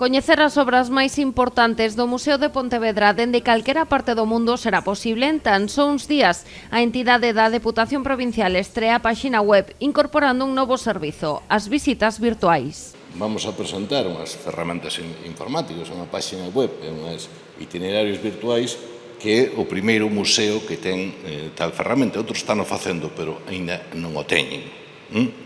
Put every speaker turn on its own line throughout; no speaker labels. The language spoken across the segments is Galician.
Coñecer as obras máis importantes do Museo de Pontevedra dende calquera parte do mundo será posible en tan só uns días. A entidade da Deputación Provincial estrea a páxina web incorporando un novo servizo, as visitas virtuais.
Vamos a presentar unhas ferramentas informáticas, unha páxina web e unhas itinerarios virtuais que é o primeiro museo que ten tal ferramenta. Outros están o facendo, pero aínda non o teñen.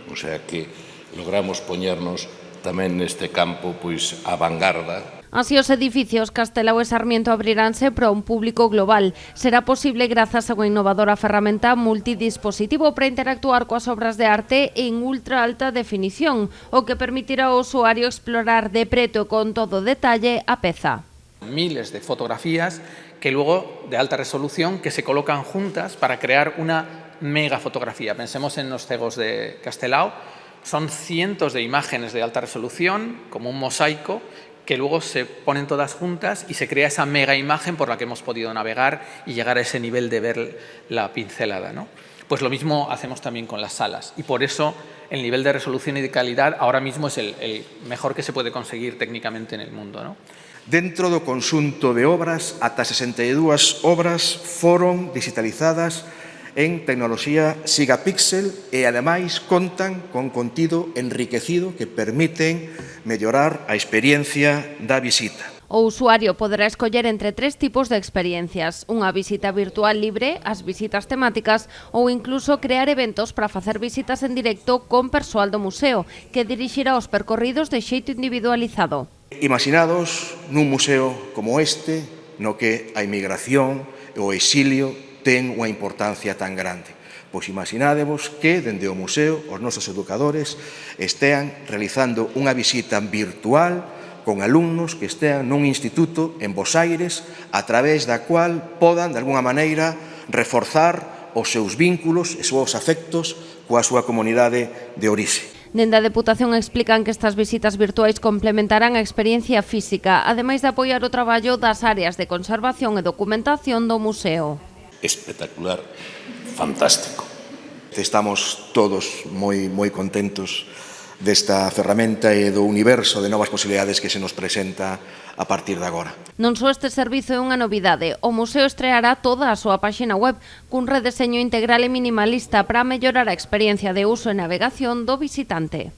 O sea que logramos poñernos tamén neste campo pois a vanguarda.
Así os edificios Castelao e Sarmiento abriránse para un público global. Será posible grazas a unha innovadora ferramenta multidispositivo para interactuar coas obras de arte en ultra alta definición, o que permitirá ao usuario explorar de preto e con todo detalle a peza.
Miles de fotografías que luego de alta resolución que se colocan juntas para crear una mega fotografía. Pensemos en los cegos de Castelao. Son cientos de imágenes de alta resolución, como un mosaico, que luego se ponen todas juntas y se crea esa mega imagen por la que hemos podido navegar y llegar a ese nivel de ver la pincelada, ¿no? Pues lo mismo hacemos también con las salas y por eso el nivel de resolución y de calidad ahora mismo es el mejor que se puede conseguir técnicamente en el mundo, ¿no?
Dentro do conxunto de obras, ata 62 obras foron digitalizadas en tecnoloxía Gigapixel e, ademais, contan con contido enriquecido que permiten mellorar a experiencia da visita.
O usuario poderá escoller entre 3 tipos de experiencias, unha visita virtual libre, as visitas temáticas ou incluso crear eventos para facer visitas en directo con persoal do museo, que dirixirá os percorridos de xeito individualizado.
Imaginados nun museo como este, no que a inmigración e o exilio ten unha importancia tan grande. Pois imaginádevos que, dende o museo, os nosos educadores estean realizando unha visita virtual con alumnos que estean nun instituto en Bos Aires, a través da cual podan, de alguna maneira, reforzar os seus vínculos e os seus afectos coa súa comunidade de orixe.
Dende a Deputación explican que estas visitas virtuais complementarán a experiencia física, ademais de apoiar o traballo das áreas de conservación e documentación do museo.
Espectacular, fantástico.
Estamos todos moi contentos desta ferramenta e do universo de novas posibilidades que se nos presenta a partir de agora.
Non só este servizo é unha novidade, o museo estreará toda a súa páxina web cun redeseño integral e minimalista para mellorar a experiencia de uso e navegación do visitante.